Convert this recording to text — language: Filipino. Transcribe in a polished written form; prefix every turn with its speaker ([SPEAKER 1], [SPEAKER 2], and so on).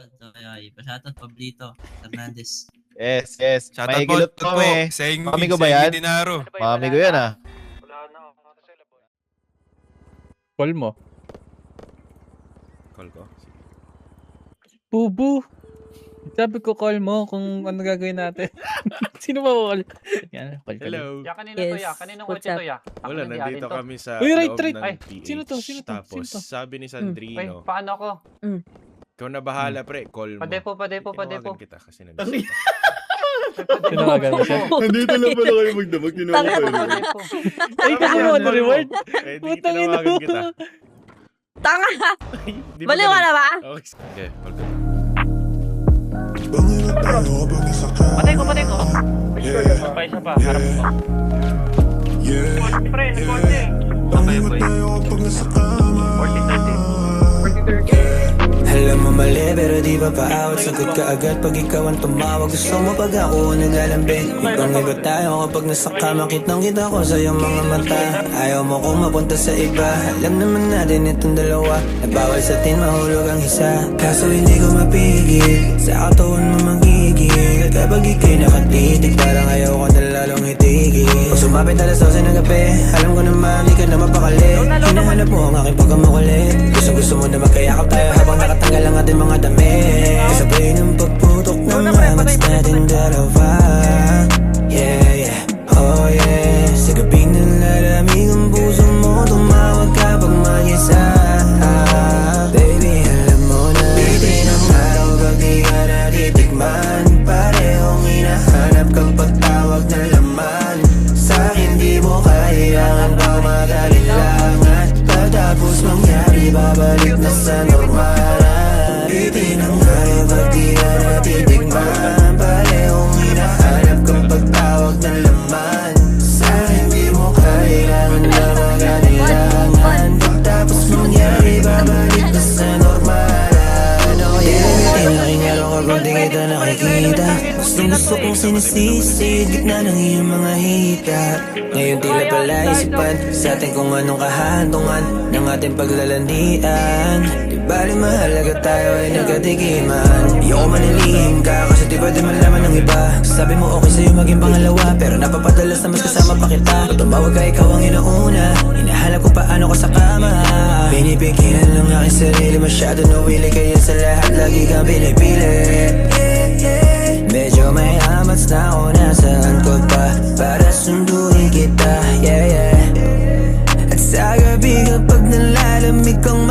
[SPEAKER 1] Shoutout Pablito Hernandez.
[SPEAKER 2] Yes, yes.
[SPEAKER 3] Shoutout
[SPEAKER 2] May
[SPEAKER 3] po.
[SPEAKER 2] gilot kami. Mami ko ba yan?
[SPEAKER 3] Dinaro.
[SPEAKER 2] Mami ko yan ah.
[SPEAKER 4] Call mo.
[SPEAKER 3] Call ko.
[SPEAKER 4] Bubu. Sabi ko call mo kung ano gagawin natin. Sino ba call? Yan, call ka.
[SPEAKER 3] Hello.
[SPEAKER 5] Ya, kanino to ya? Kaninong kotse to ya?
[SPEAKER 3] Wala, nandito kami sa
[SPEAKER 4] Uy, right,
[SPEAKER 3] loob
[SPEAKER 4] right.
[SPEAKER 3] ng
[SPEAKER 4] Ay,
[SPEAKER 3] PH.
[SPEAKER 4] sino to? Sino to?
[SPEAKER 3] Tapos,
[SPEAKER 4] Sino to?
[SPEAKER 3] sabi ni
[SPEAKER 5] Ay,
[SPEAKER 3] Sandrino,
[SPEAKER 5] paano ako?
[SPEAKER 3] ikaw na bahala pre, call mo.
[SPEAKER 5] Padepo.
[SPEAKER 3] Tinawagan kita kasi nandito.
[SPEAKER 4] Tinawagan mo siya.
[SPEAKER 2] Nandito lang pala kayo magdamag. Tinawagan ko.
[SPEAKER 5] Padepo.
[SPEAKER 4] Ay, kasi mo na reward.
[SPEAKER 3] Eh, di
[SPEAKER 4] Putang
[SPEAKER 3] tinawagan
[SPEAKER 4] ina.
[SPEAKER 3] kita.
[SPEAKER 6] Tanga!
[SPEAKER 3] Di ba
[SPEAKER 6] Baliw ka
[SPEAKER 3] ganun?
[SPEAKER 6] na ba?
[SPEAKER 3] Okay, call ko.
[SPEAKER 5] Patay ko. Pa isa pa, harap ko. Pre, nag-kotse. Okay, boy. 40-30.
[SPEAKER 7] Alam mo mali pero di ba pa-out? Sagot ka agad pag ikaw ang tumawag. Gusto mo pag ako ang nagalambi. Ibang iba tayo kapag nasa kama. Kitang kita ko sa iyong mga mata. Ayaw mo kong mapunta sa iba. Alam naman natin itong dalawa na bawal sa atin mahulog ang isa. Kaso hindi ko mapigil sa katawan mo magigil. Kapag ika'y nakatitig parang ayaw ko na lalong itigil. Pag sumapit alas 12 ng gabi, alam ko naman di ka na mapakali. Hinahanap mo ang aking pagkamukulit. Gusto mo na magkayakap tayo habang nakatanggal ang ating mga damit. Kasabay ng pagputok ng mamats natin dalawa. Yeah, oh yeah. Sa gabing nalalamig ang puso mo, tumawag kapag mag-isa. Baby, alam mo na bitin ang araw pag di ka natitikman. Parehong hinahanap kang pagtawag na laman. Sa'kin di mo kailangan pa mag-alilangan. Pagtapos mangyari, babalik na sa normalan. Bitin ang araw pag di ka natitikman. Parehong hinahanap kang pagtawag na laman. Sa'kin di mo kailangan na mag-alilangan. Pagtapos mangyari, babalik na sa normalan. Oh yeah, tinaking araw kapag di kita nakikita. Gusto kong sinisisid, gitna ng iyong mga hita. Ngayon tila pala isipan sa atin kung anong kahantungan ng ating paglalandian. Di bali mahalaga tayo ay nagkatikiman. Di ako manilihim ka kasi di ba di malaman ng iba. Sabi mo okay sa'yo maging pangalawa, pero napapadalas na mas kasama pa kita. Tumawag ka ikaw ang inauna, hinahanap ko paano ka sa kama. Pinipigilan lang aking sarili, masyado nawili kaya sa lahat lagi kang pinipili. Medyo may amats na ako nasaan ko pa para sunduin kita, yeah. At sa gabi kapag nalalamig kang